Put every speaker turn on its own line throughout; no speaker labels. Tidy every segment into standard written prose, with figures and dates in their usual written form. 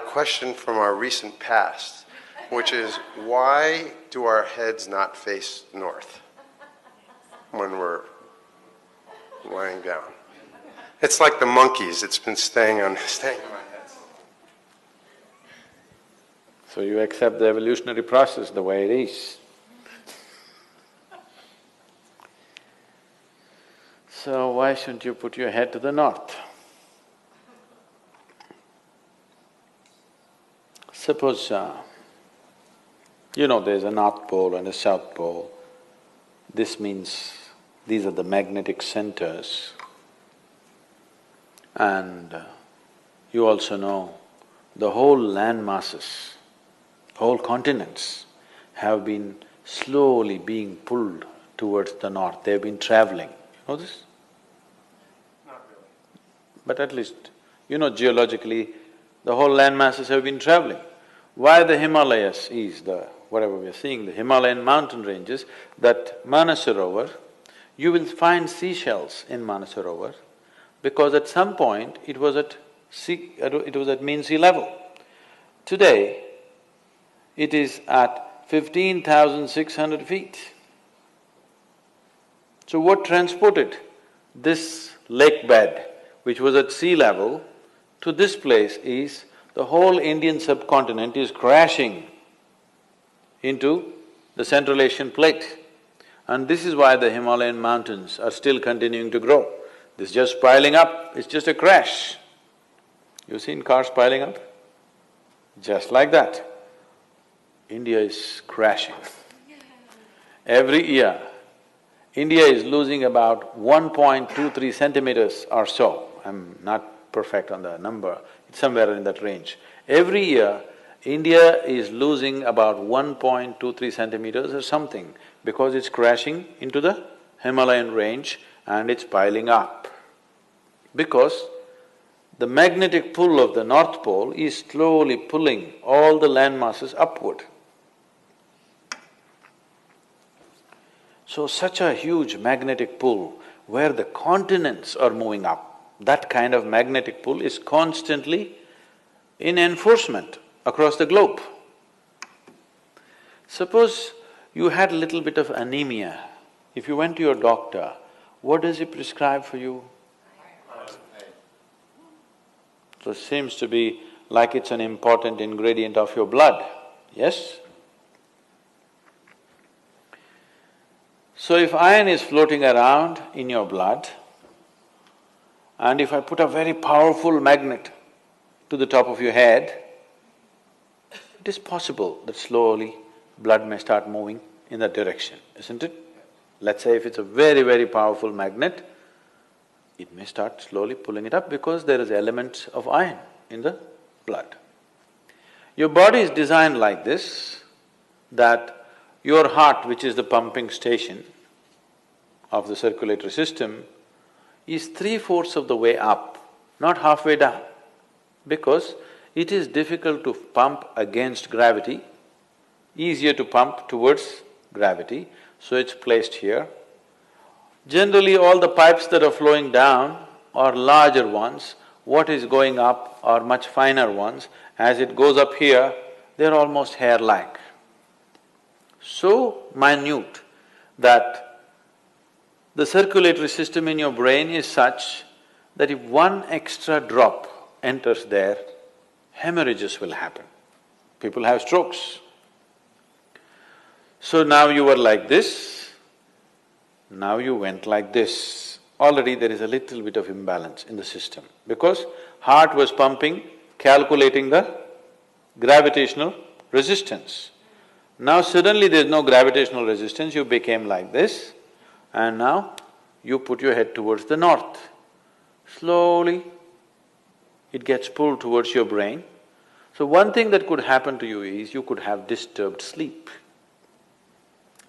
question from our recent past, which is, why do our heads not face north when we're lying down? It's like the monkeys, it's been staying on my head.
So you accept the evolutionary process the way it is. So why shouldn't you put your head to the north? Suppose, there's a North Pole and a South Pole. This means these are the magnetic centers. And you also know the whole land masses, whole continents have been slowly being pulled towards the north. They've been traveling. You know this?
Not really.
But at least, geologically, the whole land masses have been traveling. Why the Himalayas is whatever we are seeing, the Himalayan mountain ranges, that Manasarovar, you will find seashells in Manasarovar because at some point it was at mean sea level. Today, it is at 15,600 feet. So what transported this lake bed, which was at sea level, to this place is the whole Indian subcontinent is crashing into the Central Asian plate. And this is why the Himalayan mountains are still continuing to grow. This is just piling up, it's just a crash. You've seen cars piling up? Just like that. India is crashing. Every year, India is losing about 1.23 centimeters or so. I'm not perfect on the number, it's somewhere in that range. Every year, India is losing about 1.23 centimeters or something because it's crashing into the Himalayan range and it's piling up. Because the magnetic pull of the North Pole is slowly pulling all the land masses upward. So such a huge magnetic pull where the continents are moving up, that kind of magnetic pull is constantly in enforcement across the globe. Suppose you had a little bit of anemia. If you went to your doctor, what does he prescribe for you? So it seems to be like it's an important ingredient of your blood, yes? So if iron is floating around in your blood, and if I put a very powerful magnet to the top of your head, it is possible that slowly blood may start moving in that direction, isn't it? Let's say if it's a very, very powerful magnet, it may start slowly pulling it up because there is elements of iron in the blood. Your body is designed like this, that your heart, which is the pumping station of the circulatory system, is 3/4 of the way up, not halfway down, because it is difficult to pump against gravity, easier to pump towards gravity, so it's placed here. Generally, all the pipes that are flowing down are larger ones, what is going up are much finer ones. As it goes up here, they're almost hair-like. So minute that the circulatory system in your brain is such that if one extra drop enters there, hemorrhages will happen. People have strokes. So now you were like this, now you went like this. Already there is a little bit of imbalance in the system because heart was pumping, calculating the gravitational resistance. Now suddenly there's no gravitational resistance, you became like this, and now you put your head towards the north. Slowly, it gets pulled towards your brain. So one thing that could happen to you is you could have disturbed sleep.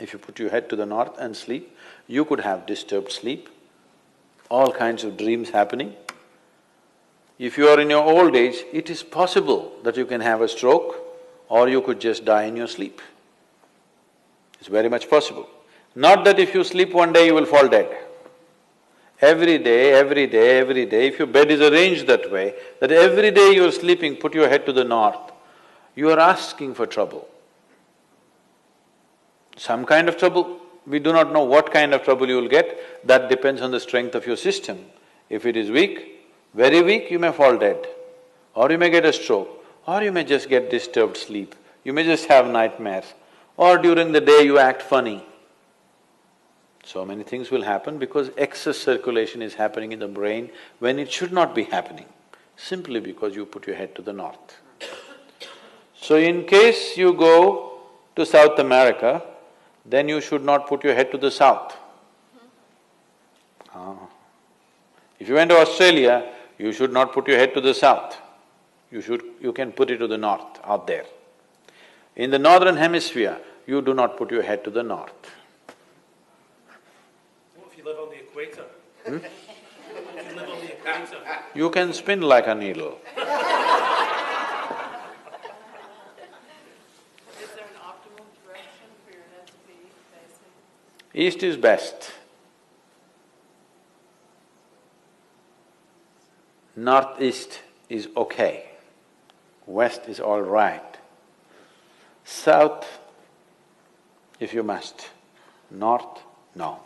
If you put your head to the north and sleep, you could have disturbed sleep, all kinds of dreams happening. If you are in your old age, it is possible that you can have a stroke or you could just die in your sleep. It's very much possible. Not that if you sleep one day you will fall dead. Every day, every day, every day, if your bed is arranged that way, that every day you're sleeping, put your head to the north, you are asking for trouble. Some kind of trouble, we do not know what kind of trouble you will get, that depends on the strength of your system. If it is weak, very weak, you may fall dead, or you may get a stroke, or you may just get disturbed sleep, you may just have nightmares, or during the day you act funny. So many things will happen because excess circulation is happening in the brain when it should not be happening, simply because you put your head to the north. So in case you go to South America, then you should not put your head to the south. If you went to Australia, you should not put your head to the south. You can put it to the north, out there. In the northern hemisphere, you do not put your head to the north.
What if you live on the equator? If you live on the equator?
You can spin like a needle.
Is there an optimal direction for your head to be facing?
East is best. Northeast is okay. West is all right. South, if you must. North, no.